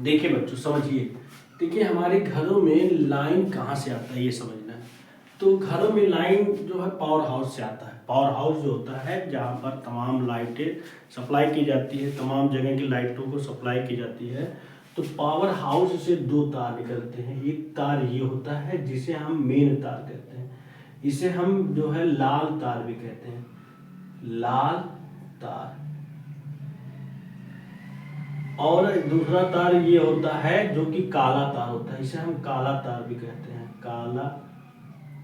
देखिए बच्चों समझिए। देखिए हमारे घरों में लाइन कहाँ से आता है ये समझना है। तो घरों में लाइन जो है पावर हाउस से आता है। पावर हाउस जो होता है जहाँ पर तमाम लाइटें सप्लाई की जाती है, तमाम जगह की लाइटों को सप्लाई की जाती है। तो पावर हाउस से दो तार निकलते हैं। एक तार ये होता है जिसे हम मेन तार कहते हैं, इसे हम जो है लाल तार भी कहते हैं, लाल तार। और दूसरा तार ये होता है जो कि काला तार होता है, इसे हम काला तार भी कहते हैं, काला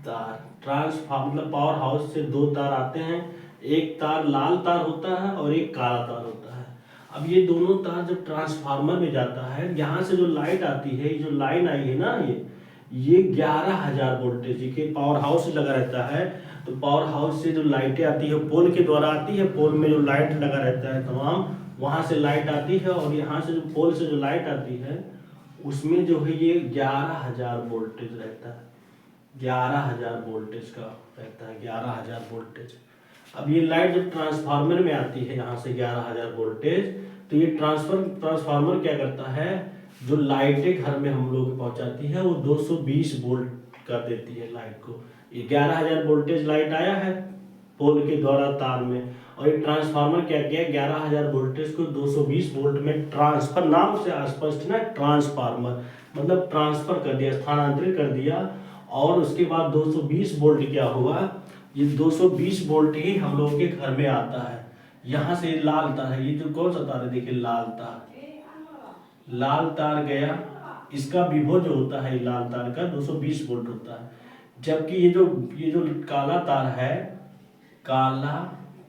तार। ट्रांसफार्मर मतलब पावर हाउस से दो तार आते हैं, एक तार लाल तार होता है और एक काला तार होता है। अब ये दोनों तार जब ट्रांसफार्मर में जाता है, यहाँ से जो लाइट आती है, जो लाइन आई है ना, ये 11,000 वोल्टेज के पावर हाउस से लगा रहता है। तो पावर हाउस से जो लाइटें आती है पोल के द्वारा आती है, पोल में जो लाइट लगा रहता है तमाम, वहाँ से लाइट आती है। और यहाँ से जो पोल से जो लाइट आती है उसमें जो है ये 11,000 वोल्टेज रहता है, 11,000 वोल्टेज का रहता है, 11,000 वोल्टेज। अब ये लाइट जब ट्रांसफार्मर में आती है यहाँ से 11,000 वोल्टेज, तो ये ट्रांसफार्मर क्या करता है, जो लाइटें घर में हम लोग पहुँचाती है वो 220 वोल्ट कर देती है लाइट को। ये 11,000 वोल्टेज लाइट आया है पोल के द्वारा तार में, और ये ट्रांसफार्मर क्या किया, 11,000 वोल्टेज को 220 वोल्ट में ट्रांसफर, नाम से स्पष्ट ना, ट्रांसफार्मर मतलब ट्रांसफर कर दिया, स्थानांतरित कर दिया। और उसके बाद 220 वोल्ट क्या हुआ, ये 220 वोल्ट ही हम लोगों के घर में आता है। यहाँ से लाल तार है, ये जो कौन सा तार है, देखिए लाल तार, लाल तार गया, इसका विभव जो होता है लाल तार का 220 वोल्ट होता है। जबकि ये जो काला तार है, काला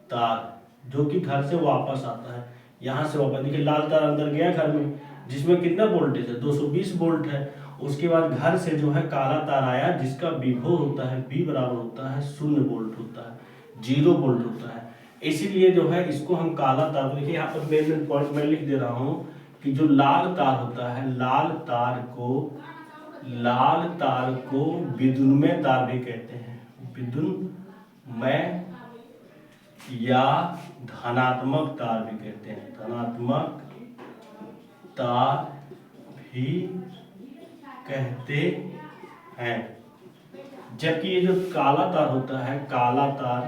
तार जो कि घर से वापस आता है, यहाँ से वापस, देखिए लाल तार अंदर गया घर में, जिसमें कितना वोल्टेज है, 220 वोल्ट है। उसके बाद घर से जो है काला तार आया, जिसका विभव होता है V बराबर होता है 0 वोल्ट होता है, 0 वोल्ट होता है। इसीलिए जो है इसको हम काला तार, देखिए यहाँ पर मेन पॉइंट मैं लिख दे रहा हूँ कि जो लाल तार होता है, लाल तार को विद्युन्मय तार भी कहते हैं, विद्युन्मय या धनात्मक तार भी कहते हैं, धनात्मक तार भी कहते हैं। जबकि ये जो काला तार होता है, काला तार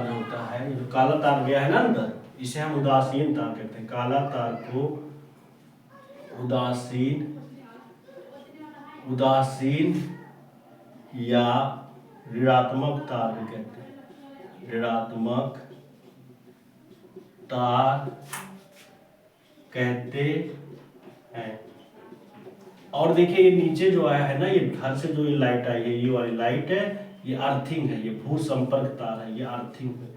जो होता है, ये जो काला तार गया है ना अंदर, इसे हम उदासीन तार कहते हैं। काला तार को उदासीन या ऋणात्मक तार भी कहते हैं, ऋणात्मक तार कहते हैं। और देखिए ये नीचे जो आया है ना, ये घर से जो ये लाइट आई है, ये वाली लाइट है, ये अर्थिंग है, ये भू संपर्क तार है, ये अर्थिंग है।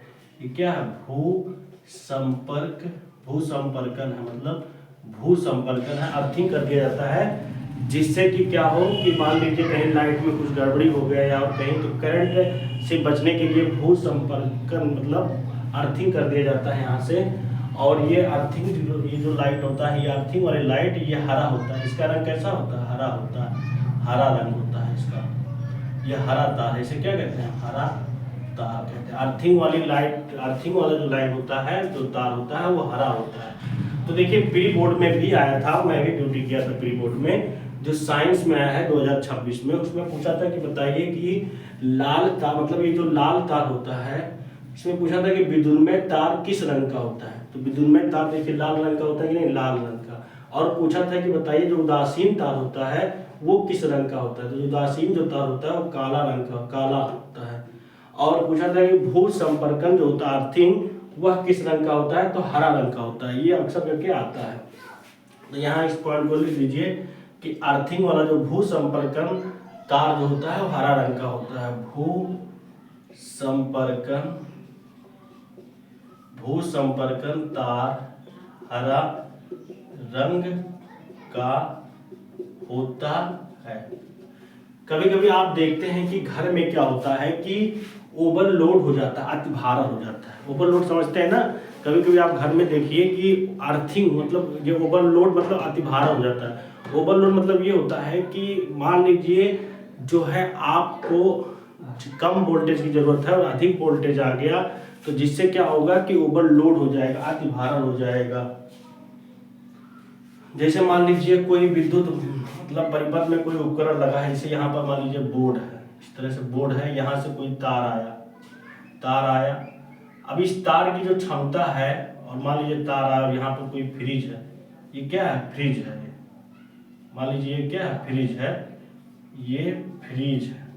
ये क्या है, भू संपर्कन है, मतलब भू संपर्कन है, अर्थिंग कर दिया जाता है। जिससे कि क्या हो कि मान लीजिए कहीं लाइट में कुछ गड़बड़ी हो गया या कहीं, तो करंट से बचने के लिए भू संपर्कन मतलब अर्थिंग कर दिया जाता है यहाँ से। और ये अर्थिंग, ये जो लाइट होता है, ये अर्थिंग वाली लाइट, ये हरा होता है। इसका रंग कैसा होता है, हरा होता है, हरा रंग होता है इसका। ये हरा तार है, इसे क्या कहते हैं, हरा तार कहते हैं। अर्थिंग वाली लाइट, अर्थिंग वाला जो लाइट होता है, जो तार होता है, वो हरा होता है। तो देखिए प्री बोर्ड में भी आया था, मैं भी ड्यूटी किया था प्री बोर्ड में, जो साइंस में आया है 2026 में, उसमें पूछा था कि बताइए कि लाल तार, मतलब ये जो लाल तार होता है, इसमें पूछा था कि विद्युन्मय तार किस रंग का होता है। तो विद्युन्मय तार देखिए लाल रंग का होता है कि नहीं, लाल रंग का। और पूछा था कि बताइए जो उदासीन तार होता है वो किस रंग का होता है। तो उदासीन जो तार होता है वो काला रंग का, काला होता है। और पूछा था कि भू संपर्कन जो होता है, अर्थिंग, वह किस रंग का होता है, तो हरा रंग का होता है। ये अक्सर करके आता है। तो यहाँ इस पॉइंट को लिख लीजिए कि अर्थिंग वाला जो भू संपर्कन तार जो होता है वो हरा रंग का होता है। भू संपर्कन तार हरा रंग का होता है। कभी कभी आप देखते हैं कि घर में क्या होता है कि ओवरलोड हो जाता है, अति भार हो जाता है। ओवरलोड समझते हैं ना, कभी कभी आप घर में देखिए कि अर्थिंग मतलब ये ओवरलोड मतलब अति भार हो जाता है। ओवरलोड मतलब ये होता है कि मान लीजिए जो है आपको कम वोल्टेज की जरूरत है और अधिक वोल्टेज आ गया, तो जिससे क्या होगा कि ओवरलोड हो जाएगा, अति भारण हो जाएगा। जैसे मान लीजिए कोई विद्युत मतलब परिपथ में कोई उपकरण लगा है, जैसे यहाँ पर मान लीजिए बोर्ड है, इस तरह से बोर्ड है, यहाँ से कोई तार आया। अब इस तार की जो क्षमता है, और मान लीजिए तार आया और यहाँ पर कोई फ्रिज है, ये क्या है? फ्रिज है। ये मान लीजिए ये क्या है? फ्रिज है, ये फ्रिज है।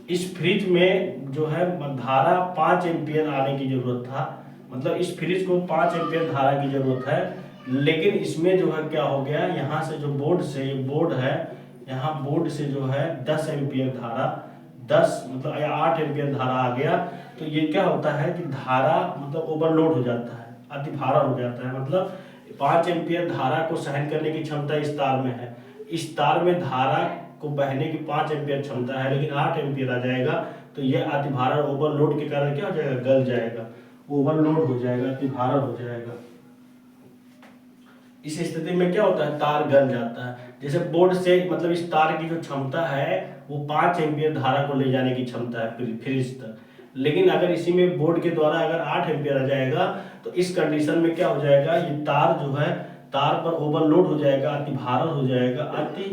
इस फ्रिज में जो है धारा 5 एम्पियर आने की जरूरत था, मतलब इस फ्रिज को 5 एम्पियर धारा की जरूरत है, लेकिन इसमें जो है क्या हो गया, यहाँ से जो बोर्ड से, ये बोर्ड है, यहाँ बोर्ड से जो है 10 एम्पियर धारा, 10 मतलब 8 एम्पियर धारा आ गया। तो ये क्या होता है कि धारा मतलब ओवरलोड हो जाता है, अति भारा हो जाता है। मतलब 5 एम्पियर धारा को सहन करने की क्षमता इस तार में है, इस तार में धारा को बहने की 5 एम्पियर क्षमता है, लेकिन 8 एम्पियर आ जाएगा, तो ये अति भारा ओवरलोड के कारण क्या हो जाएगा? गल जाएगा, ओवरलोड हो जाएगा, अति भारा हो जाएगा। इस स्थिति में क्या होता है? तार गल जाता है। जैसे बोर्ड से मतलब इस तार की जो क्षमता है वो 5 एम्पियर धारा को ले जाने की क्षमता है फ्रिज तक, लेकिन अगर इसी में बोर्ड के द्वारा अगर 8 एम्पियर आ जाएगा, तो इस कंडीशन में क्या हो जाएगा? ये तार जो है तार पर ओवरलोड हो जाएगा, अति भारा हो जाएगा, अति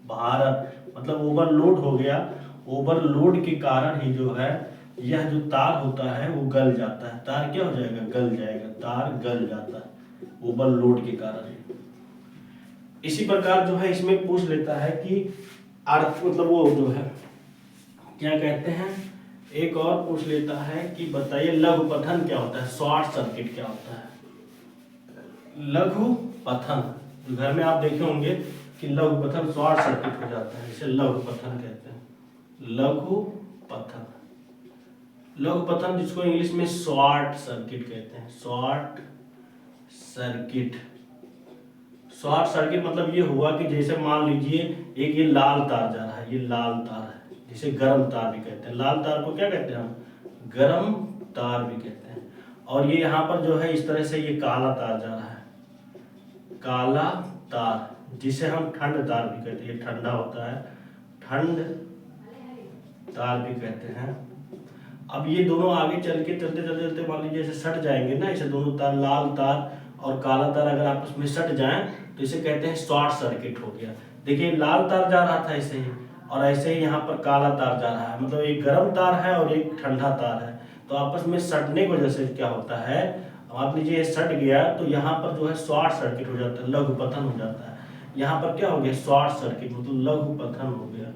भारत मतलब ओवरलोड हो गया। ओवरलोड के कारण ही जो है यह जो तार होता है वो गल जाता है। तार क्या हो जाएगा? गल जाएगा, तार गल जाता है ओवरलोड के कारण। इसी प्रकार जो है इसमें पूछ लेता है कि अर्थ मतलब वो जो है क्या कहते हैं, एक और पूछ लेता है कि बताइए लघु पथन क्या होता है, शॉर्ट सर्किट क्या होता है। लघु पथन घर में आप देखे होंगे कि लघु पथन शॉर्ट सर्किट हो जाता है, इसे लघु पथन कहते हैं। लघु पथन, लघु पथन जिसको इंग्लिश में शॉर्ट सर्किट कहते हैं। शॉर्ट सर्किट, शॉर्ट सर्किट मतलब ये हुआ कि जैसे मान लीजिए एक ये लाल तार जा रहा है, ये लाल तार है, जिसे गर्म तार भी कहते हैं। लाल तार को क्या कहते हैं हम? गर्म तार भी कहते हैं। और ये यहाँ पर जो है इस तरह से ये काला तार जा रहा है, काला तार, जिसे हम ठंड तार भी कहते हैं। ये ठंडा होता है, ठंड तार भी कहते हैं। अब ये दोनों आगे चल के चलते चलते चलते मान लीजिए जैसे सट जाएंगे ना, इसे दोनों तार लाल तार और काला तार अगर आपस में सट जाएं तो इसे कहते हैं शॉर्ट सर्किट हो गया। देखिए लाल तार जा रहा था ऐसे ही, और ऐसे ही यहाँ पर काला तार जा रहा है, मतलब एक गर्म तार है और एक ठंडा तार है, तो आपस में सटने की वजह से क्या होता है, आप लीजिए ये सट गया तो यहाँ पर जो है शॉर्ट सर्किट हो जाता है, लघु पथन हो जाता है। यहाँ पर क्या हो गया? शॉर्ट सर्किट, मतलब लघु पथन हो गया,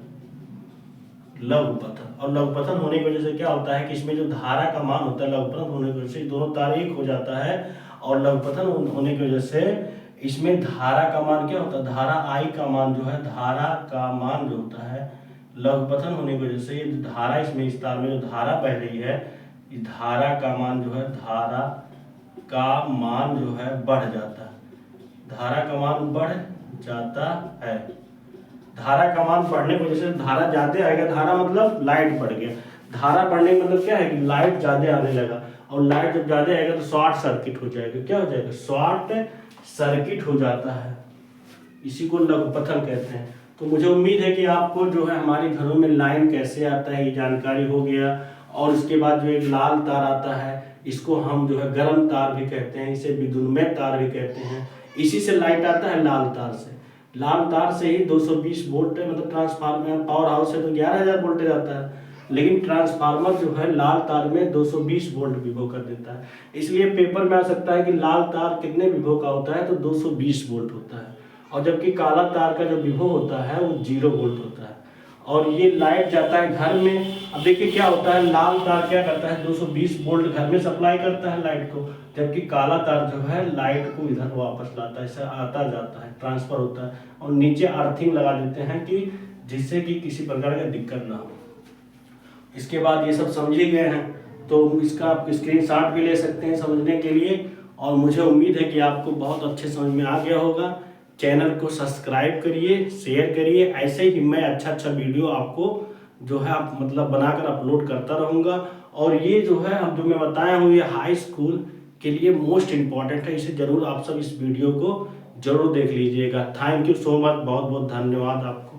लघु पथन। और लघु पथन होने की वजह से क्या होता है कि इसमें जो धारा का मान होता है, लघु पथन होने की वजह से दोनों तार एक हो जाता है, और लघु पथन होने की वजह से इसमें धारा का मान क्या होता है? धारा आई का मान जो है, धारा का मान जो होता है लघु पथन होने की वजह से ये धारा इसमें इस तार में जो धारा बह रही है, इस धारा का मान जो है, धारा का मान जो है बढ़ जाता है, धारा का मान बढ़ जाता है। धारा का मान बढ़ने की वजह से धारा ज्यादा आएगा, धारा मतलब लाइट बढ़ गया, धारा बढ़ने का मतलब क्या है कि लाइट ज्यादा आने लगा, और लाइट जब ज्यादा आएगा तो शॉर्ट सर्किट हो जाएगा। क्या हो जाएगा? शॉर्ट सर्किट हो जाता है, इसी को लघु पथन कहते हैं। तो मुझे उम्मीद है कि आपको जो है हमारे घरों में लाइन कैसे आता है ये जानकारी हो गया। और उसके बाद जो एक लाल तार आता है, इसको हम जो है गर्म तार भी कहते हैं, इसे विद्युन्मय तार भी कहते हैं। इसी से लाइट आता है, लाल तार से। लाल तार से ही 220 वोल्ट मतलब ट्रांसफार्मर पावर हाउस से तो 11,000 वोल्टेज आता है, लेकिन ट्रांसफार्मर जो है लाल तार में 220 वोल्ट विभव कर देता है। इसलिए पेपर में आ सकता है कि लाल तार कितने विभव का होता है, तो 220 वोल्ट होता है, और जबकि काला तार का जो विभव होता है वो 0 वोल्ट होता है। और ये लाइट जाता है घर में। अब देखिए क्या होता है, लाल तार क्या करता है, 220 वोल्ट घर में सप्लाई करता है लाइट को, जबकि काला तार जो है लाइट को इधर वापस लाता है, इससे आता जाता है, ट्रांसफर होता है। और नीचे अर्थिंग लगा देते हैं कि जिससे कि किसी प्रकार का दिक्कत ना हो। इसके बाद ये सब समझ ही गए हैं, तो इसका आप स्क्रीनशॉट भी ले सकते हैं समझने के लिए। और मुझे उम्मीद है कि आपको बहुत अच्छे समझ में आ गया होगा। चैनल को सब्सक्राइब करिए, शेयर करिए, ऐसे ही मैं अच्छा वीडियो आपको जो है आप मतलब बनाकर अपलोड करता रहूँगा। और ये जो है अब जो मैं बताया हूँ ये हाई स्कूल के लिए मोस्ट इम्पॉर्टेंट है, इसे ज़रूर आप सब इस वीडियो को ज़रूर देख लीजिएगा। थैंक यू सो मच, बहुत बहुत धन्यवाद आपको।